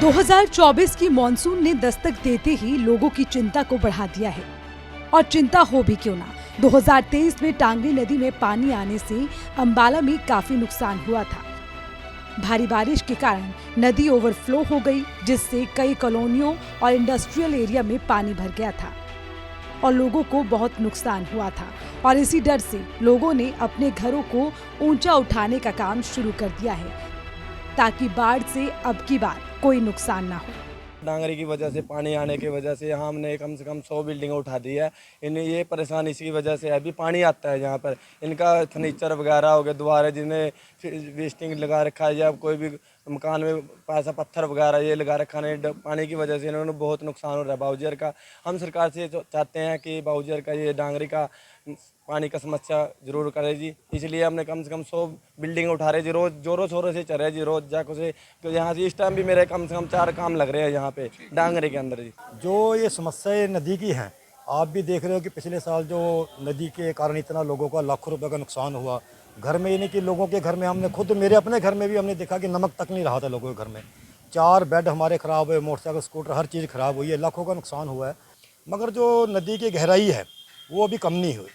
2024 की मॉनसून ने दस्तक देते ही लोगों की चिंता को बढ़ा दिया है। और चिंता हो भी क्यों ना, 2023 में टांगरी नदी में पानी आने से अंबाला में काफी नुकसान हुआ था। भारी बारिश के कारण नदी ओवरफ्लो हो गई, जिससे कई कॉलोनियों और इंडस्ट्रियल एरिया में पानी भर गया था और लोगों को बहुत नुकसान हुआ था। और इसी डर से लोगों ने अपने घरों को ऊंचा उठाने का काम शुरू कर दिया है, ताकि बाढ़ से अब की बार कोई नुकसान ना हो। डांगरी की वजह से, पानी आने की वजह से यहाँ हमने कम से कम 100 बिल्डिंग उठा दी है। इन्हें ये परेशानी इसी वजह से अभी पानी आता है यहाँ पर। इनका फर्नीचर वगैरह हो गया, द्वार जिन्हें वेस्टिंग लगा रखा है या कोई भी मकान में पैसा पत्थर वगैरह ये लगा रखा है, पानी की वजह से इन्होंने बहुत नुकसान हो रहा है बाउजर का। हम सरकार से चाहते हैं कि बाउजर का ये डांगरी का पानी का समस्या जरूर करे जी। इसलिए हमने कम से कम 100 बिल्डिंग उठा रहे जी, रोज जोरों शोरों से चल रहे जी, रोज जाको से। तो यहाँ से इस टाइम भी मेरे कम से कम 4 काम लग रहे हैं यहाँ पे डांगरी के अंदर जी। जो ये समस्याएं नदी की हैं, आप भी देख रहे हो कि पिछले साल जो नदी के कारण इतना लोगों का लाखों रुपए का नुकसान हुआ। घर में यानी कि लोगों के घर में हमने खुद, मेरे अपने घर में भी हमने देखा कि नमक तक नहीं रहा था लोगों के घर में। 4 बेड हमारे ख़राब हुए, मोटरसाइकिल स्कूटर हर चीज़ ख़राब हुई है, लाखों का नुकसान हुआ है। मगर जो नदी की गहराई है वो अभी कम नहीं हुई।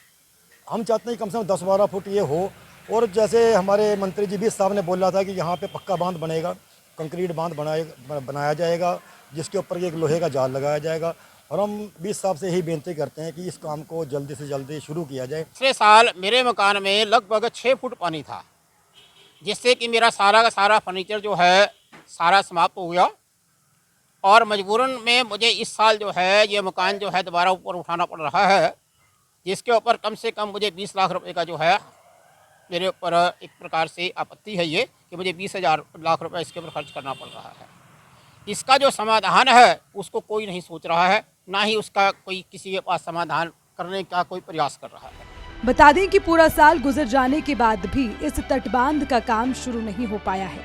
हम चाहते हैं कि कम से कम 10-12 फुट ये हो। और जैसे हमारे मंत्री जी भी साहब ने बोला था कि यहाँ पे पक्का बांध बनेगा, कंक्रीट बांध बनाया जाएगा, जिसके ऊपर एक लोहे का जाल लगाया जाएगा। और हम 20 साहब से यही बेनती करते हैं कि इस काम को जल्दी से जल्दी शुरू किया जाए। पिछले साल मेरे मकान में लगभग 6 फुट पानी था, जिससे कि मेरा सारा का सारा फर्नीचर जो है सारा समाप्त हो गया। और मजबूरन में मुझे इस साल जो है ये मकान जो है दोबारा ऊपर उठाना पड़ रहा है, जिसके ऊपर कम से कम मुझे 20 लाख रुपए का जो है मेरे ऊपर एक प्रकार से आपत्ति है ये कि मुझे 20,000 लाख रुपए इसके ऊपर खर्च करना पड़ रहा है। इसका जो समाधान है उसको कोई नहीं सोच रहा है, ना ही उसका कोई किसी के पास समाधान करने का कोई प्रयास कर रहा है। बता दें कि पूरा साल गुजर जाने के बाद भी इस तटबांध का काम शुरू नहीं हो पाया है।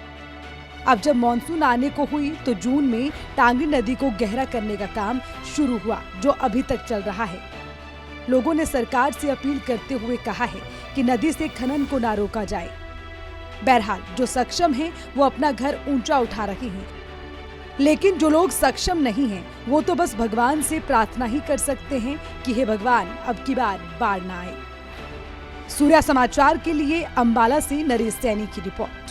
अब जब मॉनसून आने को हुई तो जून में टांगरी नदी को गहरा करने का काम शुरू हुआ, जो अभी तक चल रहा है। लोगों ने सरकार से अपील करते हुए कहा है कि नदी से खनन को ना रोका जाए। बहरहाल जो सक्षम हैं वो अपना घर ऊंचा उठा रहे हैं, लेकिन जो लोग सक्षम नहीं हैं वो तो बस भगवान से प्रार्थना ही कर सकते हैं कि हे भगवान अब की बार ना आए। सूर्या समाचार के लिए अंबाला से नरेश सैनी की रिपोर्ट।